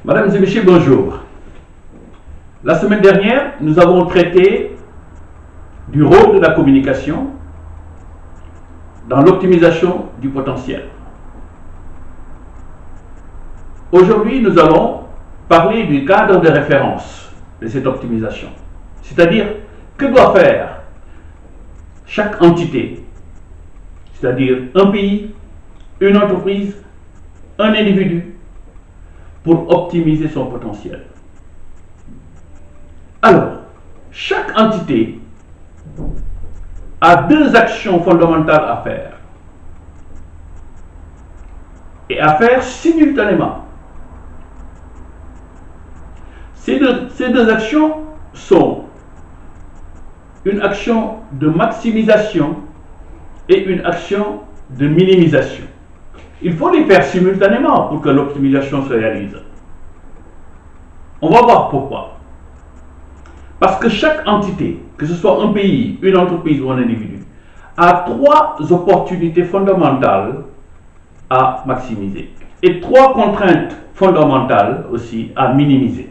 Mesdames et messieurs, bonjour. La semaine dernière, nous avons traité du rôle de la communication dans l'optimisation du potentiel. Aujourd'hui, nous allons parler du cadre de référence de cette optimisation. C'est-à-dire, que doit faire chaque entité, c'est-à-dire un pays, une entreprise, un individu, pour optimiser son potentiel. Alors, chaque entité a deux actions fondamentales à faire. Et à faire simultanément. Ces deux actions sont une action de maximisation et une action de minimisation. Il faut les faire simultanément pour que l'optimisation se réalise. On va voir pourquoi. Parce que chaque entité, que ce soit un pays, une entreprise ou un individu, a trois opportunités fondamentales à maximiser et trois contraintes fondamentales aussi à minimiser.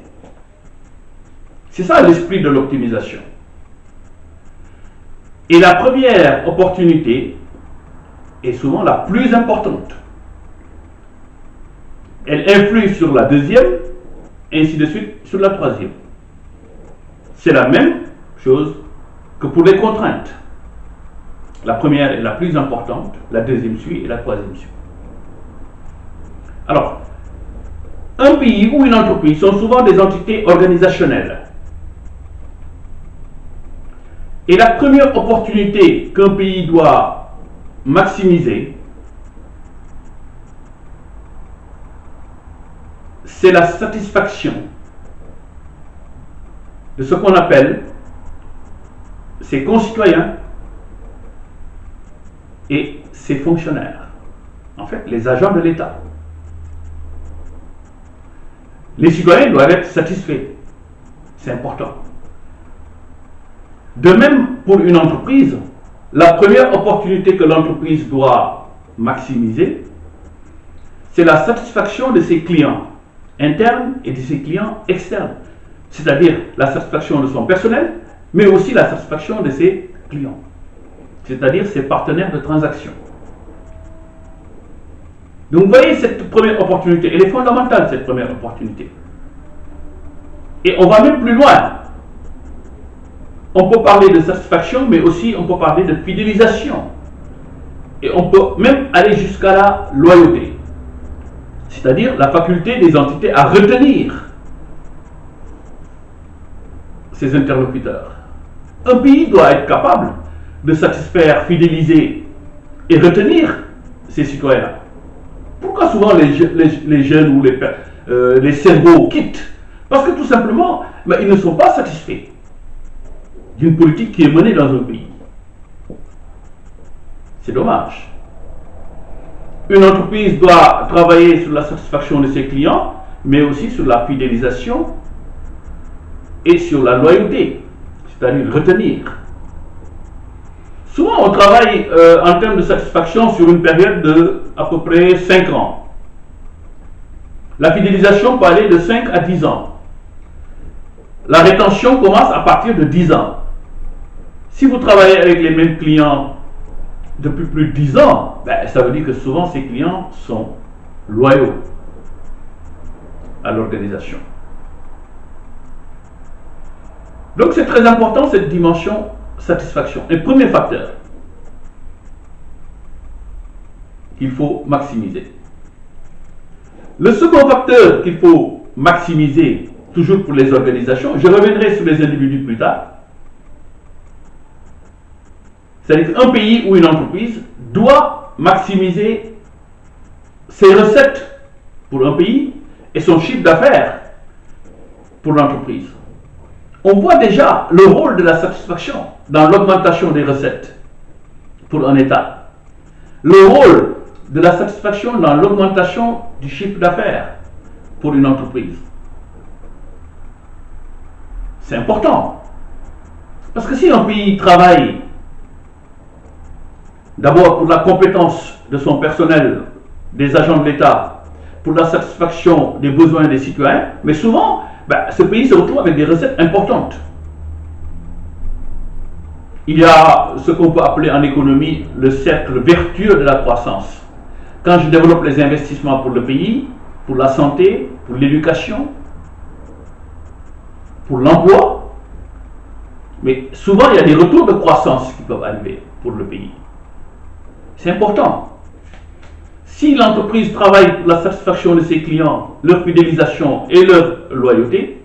C'est ça l'esprit de l'optimisation. Et la première opportunité est souvent la plus importante. Elle influe sur la deuxième, et ainsi de suite sur la troisième. C'est la même chose que pour les contraintes. La première est la plus importante, la deuxième suit et la troisième suit. Alors, un pays ou une entreprise sont souvent des entités organisationnelles. Et la première opportunité qu'un pays doit maximiser, c'est la satisfaction de ce qu'on appelle ses concitoyens et ses fonctionnaires. En fait, les agents de l'État. Les citoyens doivent être satisfaits. C'est important. De même, pour une entreprise, la première opportunité que l'entreprise doit maximiser, c'est la satisfaction de ses clients internes et de ses clients externes. C'est-à-dire la satisfaction de son personnel, mais aussi la satisfaction de ses clients. C'est-à-dire ses partenaires de transaction. Donc vous voyez cette première opportunité, elle est fondamentale cette première opportunité. Et on va même plus loin. On peut parler de satisfaction, mais aussi on peut parler de fidélisation. Et on peut même aller jusqu'à la loyauté. C'est-à-dire la faculté des entités à retenir ses interlocuteurs. Un pays doit être capable de satisfaire, fidéliser et retenir ses citoyens. Pourquoi souvent les jeunes ou les cerveaux quittent? Parce que tout simplement, ils ne sont pas satisfaits d'une politique qui est menée dans un pays. C'est dommage. Une entreprise doit travailler sur la satisfaction de ses clients, mais aussi sur la fidélisation et sur la loyauté, c'est-à-dire retenir. Souvent, on travaille en termes de satisfaction sur une période de à peu près 5 ans. La fidélisation peut aller de 5 à 10 ans. La rétention commence à partir de 10 ans. Si vous travaillez avec les mêmes clients depuis plus de 10 ans, ça veut dire que souvent ces clients sont loyaux à l'organisation. Donc c'est très important cette dimension satisfaction. Un premier facteur qu'il faut maximiser. Le second facteur qu'il faut maximiser, toujours pour les organisations, je reviendrai sur les individus plus tard, c'est-à-dire qu'un pays ou une entreprise doit maximiser ses recettes pour un pays et son chiffre d'affaires pour l'entreprise. On voit déjà le rôle de la satisfaction dans l'augmentation des recettes pour un État. Le rôle de la satisfaction dans l'augmentation du chiffre d'affaires pour une entreprise. C'est important. Parce que si un pays travaille D'abord pour la compétence de son personnel, des agents de l'État, pour la satisfaction des besoins des citoyens, mais souvent, ce pays se retrouve avec des recettes importantes. Il y a ce qu'on peut appeler en économie le cercle vertueux de la croissance. Quand je développe les investissements pour le pays, pour la santé, pour l'éducation, pour l'emploi, mais souvent il y a des retours de croissance qui peuvent arriver pour le pays. C'est important. Si l'entreprise travaille pour la satisfaction de ses clients, leur fidélisation et leur loyauté,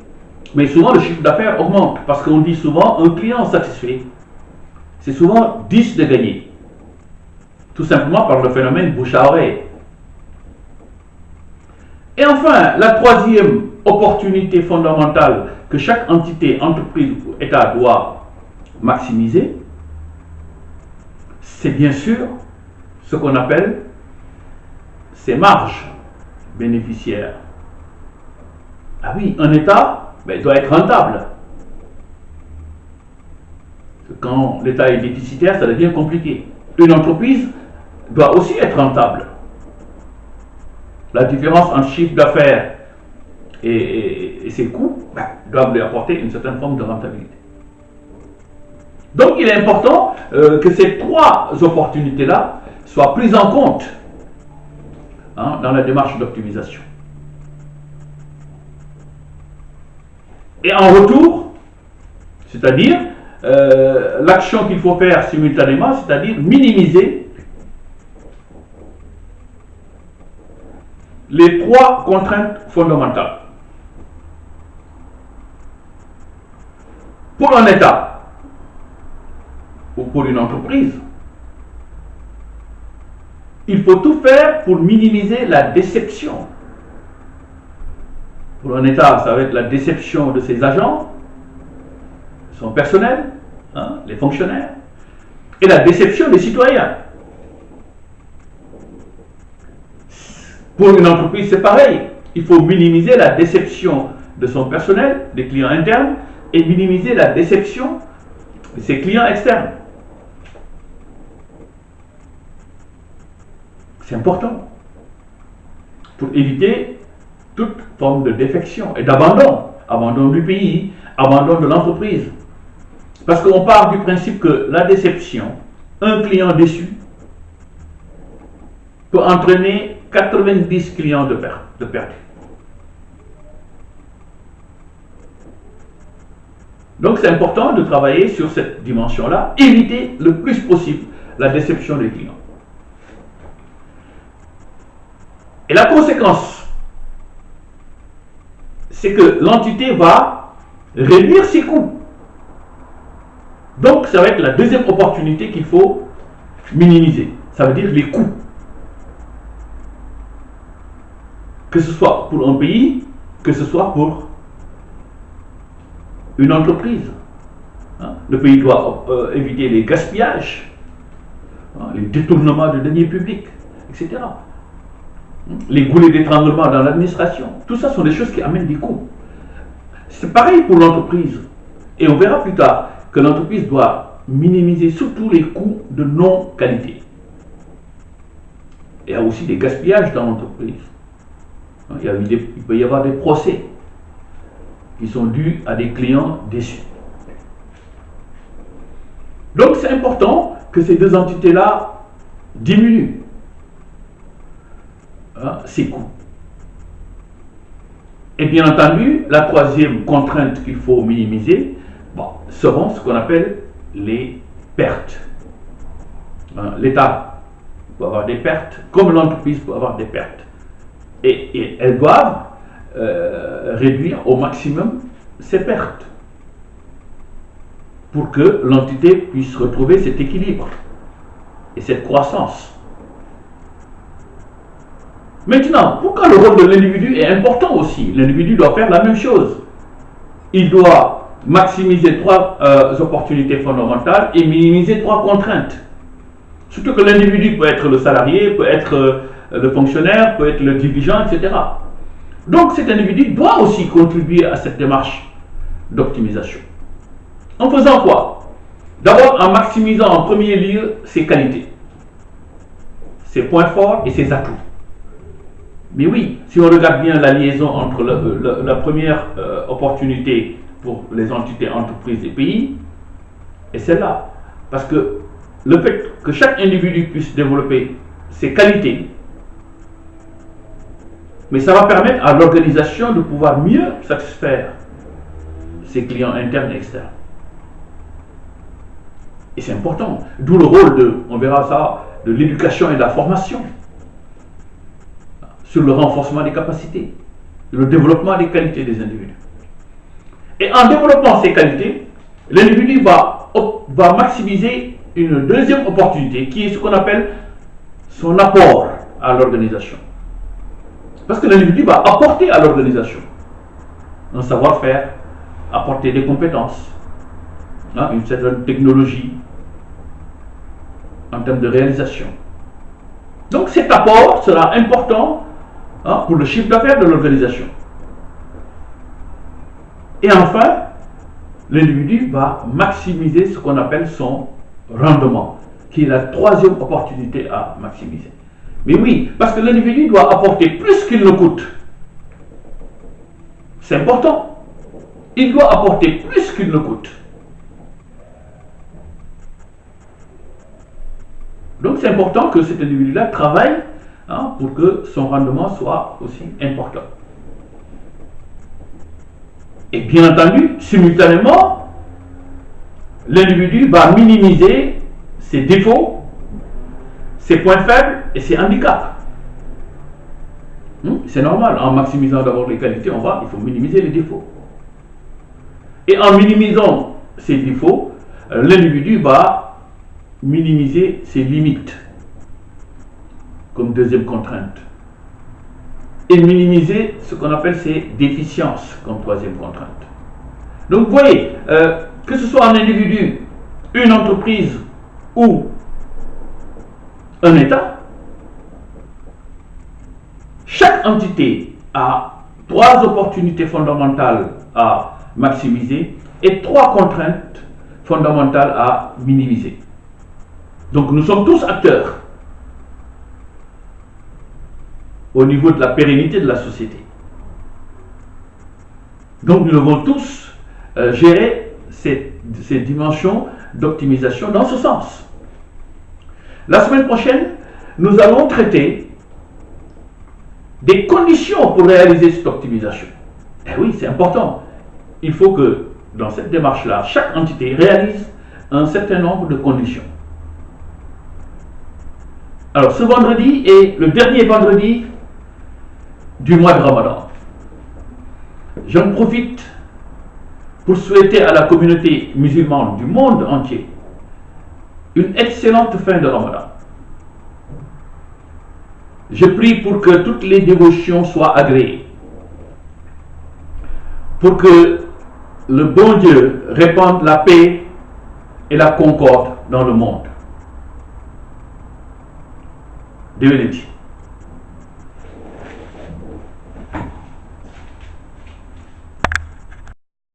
mais souvent le chiffre d'affaires augmente parce qu'on dit souvent un client satisfait, c'est souvent 10 de gagner. Tout simplement par le phénomène bouche à oreille. Et enfin, la troisième opportunité fondamentale que chaque entité, entreprise ou État doit maximiser, c'est bien sûr ce qu'on appelle ses marges bénéficiaires. Ah oui, un État doit être rentable. Quand l'État est déficitaire, ça devient compliqué. Une entreprise doit aussi être rentable. La différence entre chiffre d'affaires et ses coûts doivent lui apporter une certaine forme de rentabilité. Donc il est important que ces trois opportunités-là soient prises en compte dans la démarche d'optimisation. Et en retour, c'est-à-dire l'action qu'il faut faire simultanément, c'est-à-dire minimiser les trois contraintes fondamentales. Pour un État ou pour une entreprise, il faut tout faire pour minimiser la déception. Pour un État, ça va être la déception de ses agents, son personnel, les fonctionnaires, et la déception des citoyens. Pour une entreprise, c'est pareil. Il faut minimiser la déception de son personnel, des clients internes, et minimiser la déception de ses clients externes. C'est important pour éviter toute forme de défection et abandon du pays, abandon de l'entreprise. Parce qu'on part du principe que la déception, un client déçu, peut entraîner 90 clients de perte. Donc c'est important de travailler sur cette dimension-là, éviter le plus possible la déception des clients. Et la conséquence, c'est que l'entité va réduire ses coûts. Donc ça va être la deuxième opportunité qu'il faut minimiser. Ça veut dire les coûts. Que ce soit pour un pays, que ce soit pour une entreprise. Le pays doit éviter les gaspillages, les détournements de deniers publics, etc. Les goulets d'étranglement dans l'administration. Tout ça sont des choses qui amènent des coûts. C'est pareil pour l'entreprise. Et on verra plus tard que l'entreprise doit minimiser surtout les coûts de non-qualité. Il y a aussi des gaspillages dans l'entreprise. Il peut y avoir des procès qui sont dus à des clients déçus. Donc c'est important que ces deux entités-là diminuent ces coûts. Et bien entendu, la troisième contrainte qu'il faut minimiser seront ce qu'on appelle les pertes. L'État peut avoir des pertes, comme l'entreprise peut avoir des pertes. Et elles doivent réduire au maximum ces pertes pour que l'entité puisse retrouver cet équilibre et cette croissance. Maintenant, pourquoi le rôle de l'individu est important aussi? L'individu doit faire la même chose. Il doit maximiser trois opportunités fondamentales et minimiser trois contraintes. Surtout que l'individu peut être le salarié, peut être le fonctionnaire, peut être le dirigeant, etc. Donc cet individu doit aussi contribuer à cette démarche d'optimisation. En faisant quoi? D'abord en maximisant en premier lieu ses qualités. ses points forts et ses atouts. Mais oui, si on regarde bien la liaison entre la première opportunité pour les entités, entreprises et pays, et celle-là, parce que le fait que chaque individu puisse développer ses qualités, mais ça va permettre à l'organisation de pouvoir mieux satisfaire ses clients internes et externes. Et c'est important, d'où le rôle on verra ça, de l'éducation et de la formation, sur le renforcement des capacités, le développement des qualités des individus. Et en développant ces qualités, l'individu va maximiser une deuxième opportunité qui est ce qu'on appelle son apport à l'organisation. Parce que l'individu va apporter à l'organisation un savoir-faire, apporter des compétences, une certaine technologie en termes de réalisation. Donc cet apport sera important pour le chiffre d'affaires de l'organisation. Et enfin, l'individu va maximiser ce qu'on appelle son rendement, qui est la troisième opportunité à maximiser. Mais oui, parce que l'individu doit apporter plus qu'il ne coûte. C'est important. Il doit apporter plus qu'il ne coûte. Donc c'est important que cet individu-là travaille pour que son rendement soit aussi important. Et bien entendu, simultanément, l'individu va minimiser ses défauts, ses points faibles et ses handicaps. C'est normal, en maximisant d'abord les qualités, il faut minimiser les défauts. Et en minimisant ces défauts, l'individu va minimiser ses limites, comme deuxième contrainte. Et minimiser ce qu'on appelle ses déficiences, comme troisième contrainte. Donc vous voyez, que ce soit un individu, une entreprise ou un État, chaque entité a trois opportunités fondamentales à maximiser et trois contraintes fondamentales à minimiser. Donc nous sommes tous acteurs au niveau de la pérennité de la société. Donc nous devons tous gérer ces dimensions d'optimisation dans ce sens. La semaine prochaine, nous allons traiter des conditions pour réaliser cette optimisation. Et oui, c'est important. Il faut que dans cette démarche-là, chaque entité réalise un certain nombre de conditions. Alors ce vendredi est le dernier vendredi du mois de Ramadan. J'en profite pour souhaiter à la communauté musulmane du monde entier une excellente fin de Ramadan. Je prie pour que toutes les dévotions soient agréées, pour que le bon Dieu répande la paix et la concorde dans le monde. Déwéniti.